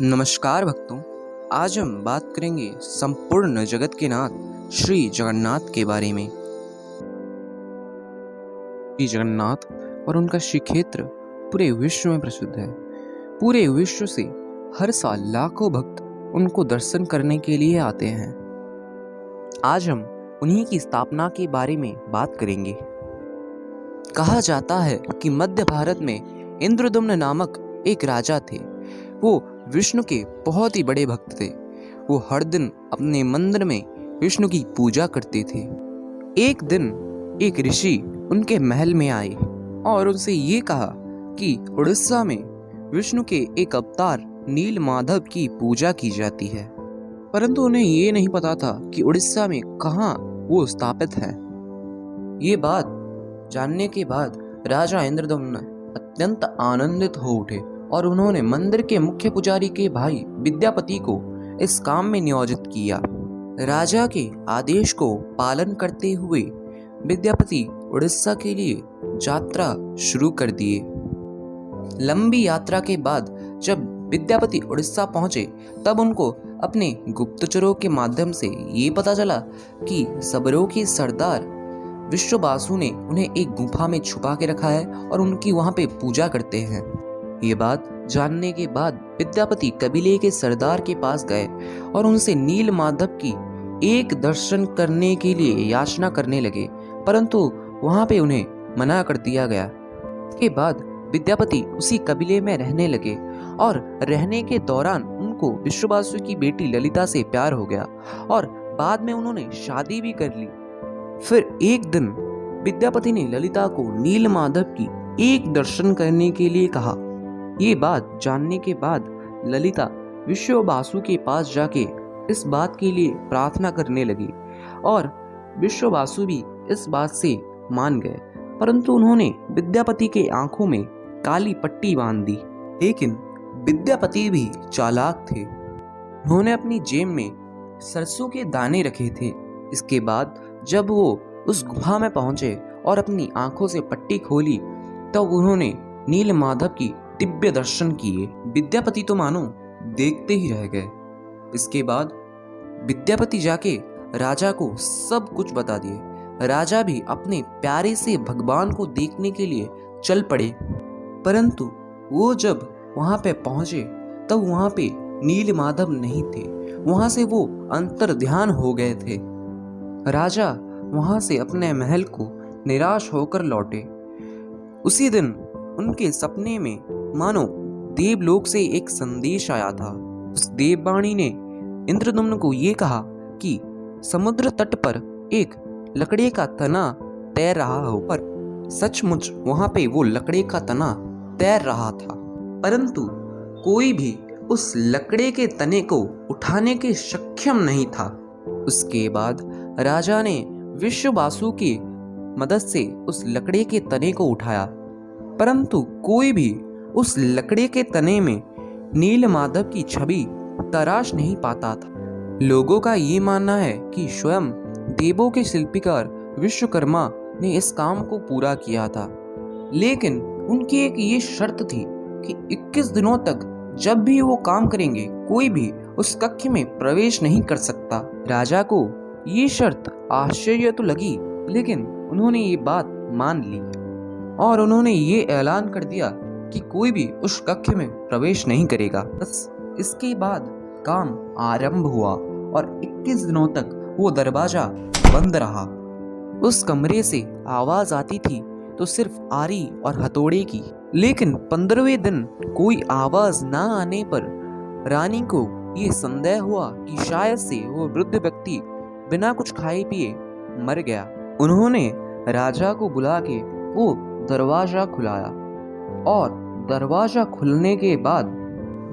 नमस्कार भक्तों। आज हम बात करेंगे संपूर्ण जगत के नाथ श्री जगन्नाथ के बारे में। श्री जगन्नाथ और उनका श्री क्षेत्र पूरे विश्व में प्रसिद्ध है। पूरे विश्व से हर साल लाखों भक्त उनको दर्शन करने के लिए आते हैं। आज हम उन्हीं की स्थापना के बारे में बात करेंगे। कहा जाता है कि मध्य भारत में इंद्रदुम्न नामक एक राजा थे। वो विष्णु के बहुत ही बड़े भक्त थे। वो हर दिन अपने मंदिर में विष्णु की पूजा करते थे। एक दिन एक ऋषि उनके महल में आए और उनसे ये कहा कि उड़ीसा में विष्णु के एक अवतार नील माधव की पूजा की जाती है, परंतु उन्हें ये नहीं पता था कि उड़ीसा में कहाँ वो स्थापित है। ये बात जानने के बाद राजा इंद्रदुम्न अत्यंत आनंदित हो उठे और उन्होंने मंदिर के मुख्य पुजारी के भाई विद्यापति को इस काम में नियोजित किया। राजा के आदेश को पालन करते हुए विद्यापति उड़ीसा के लिए यात्रा शुरू कर दिए। लंबी यात्रा के बाद जब विद्यापति उड़ीसा पहुंचे तब उनको अपने गुप्तचरों के माध्यम से ये पता चला कि सबरों के सरदार विश्ववासु ने उन्हें एक गुफा में छुपा के रखा है और उनकी वहां पे पूजा करते हैं। ये बात जानने के बाद विद्यापति कबीले के सरदार के पास गए और उनसे नील माधव की एक दर्शन करने के लिए याचना करने लगे, परंतु वहां पे उन्हें मना कर दिया गया। इसके बाद विद्यापति उसी कबीले में रहने लगे और रहने के दौरान उनको विश्ववासु की बेटी ललिता से प्यार हो गया और बाद में उन्होंने शादी भी कर ली। फिर एक दिन विद्यापति ने ललिता को नील माधव की एक दर्शन करने के लिए कहा। ये बात जानने के बाद ललिता विश्ववासु के पास जाके इस बात के लिए प्रार्थना करने लगी और विश्ववासु भी इस बात से मान गए, परंतु उन्होंने विद्यापति के आंखों में काली पट्टी बांध दी। लेकिन विद्यापति भी चालाक थे। उन्होंने अपनी जेब में सरसों के दाने रखे थे। इसके बाद जब वो उस गुफा में पहुंचे और अपनी आंखों से पट्टी खोली तब उन्होंने नील माधव की दिव्य दर्शन किए। विद्यापति तो मानो देखते ही रह गए। इसके बाद विद्यापति जाके राजा को सब कुछ बता दिए। राजा भी अपने प्यारे से भगवान को देखने के लिए चल पड़े, परंतु वो जब वहां पे पहुंचे तब वहां पे नील माधव नहीं थे। वहां से वो अंतर ध्यान हो गए थे। राजा वहां से अपने महल को निराश होकर लौटे। उसी दिन उनके सपने में मानो देवलोक से एक संदेश आया था। उस देववाणी ने इंद्रदुम्न को ये कहा कि समुद्र तट पर एक लकड़ी का तना तैर रहा हो, पर सचमुच वहां पे वो लकड़ी का तना तैर रहा था, परंतु कोई भी उस लकड़ी के तने को उठाने के सक्षम नहीं था। उसके बाद राजा ने विश्ववासु की मदद से उस लकड़ी के तने को उठाया, परंतु कोई भी उस लकड़ी के तने में नील माधव की छवि तराश नहीं पाता था। लोगों का ये मानना है कि स्वयं देवों के शिल्पकार विश्वकर्मा ने इस काम को पूरा किया था, लेकिन उनकी एक ये शर्त थी कि 21 दिनों तक जब भी वो काम करेंगे कोई भी उस कक्ष में प्रवेश नहीं कर सकता। राजा को ये शर्त आश्चर्य तो लगी, लेकिन उन्होंने ये बात मान ली और उन्होंने ये ऐलान कर दिया कि कोई भी उस कक्ष में प्रवेश नहीं करेगा। बस इसके बाद काम आरंभ हुआ और 21 दिनों तक वो दरवाजा बंद रहा। उस कमरे से आवाज आती थी तो सिर्फ आरी और हथौड़े की, लेकिन 15वें दिन कोई आवाज ना आने पर रानी को ये संदेह हुआ कि शायद से वो वृद्ध व्यक्ति बिना कुछ खाए पिए मर गया। उन्होंने राजा को बुला के वो दरवाजा खुलाया और दरवाजा खुलने के बाद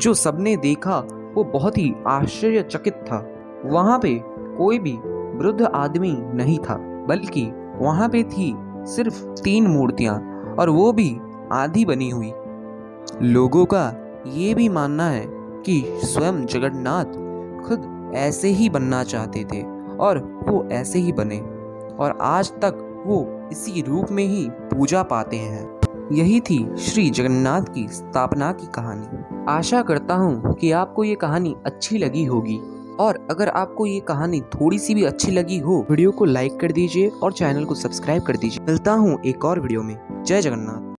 जो सबने देखा वो बहुत ही आश्चर्यचकित था। वहां पे कोई भी वृद्ध आदमी नहीं था, बल्कि वहां पे थी सिर्फ 3 मूर्तियां और वो भी आधी बनी हुई। लोगों का ये भी मानना है कि स्वयं जगन्नाथ खुद ऐसे ही बनना चाहते थे और वो ऐसे ही बने और आज तक वो इसी रूप में ही पूजा पाते हैं। यही थी श्री जगन्नाथ की स्थापना की कहानी। आशा करता हूँ कि आपको ये कहानी अच्छी लगी होगी, और अगर आपको ये कहानी थोड़ी सी भी अच्छी लगी हो, वीडियो को लाइक कर दीजिए और चैनल को सब्सक्राइब कर दीजिए। मिलता हूँ एक और वीडियो में। जय जगन्नाथ।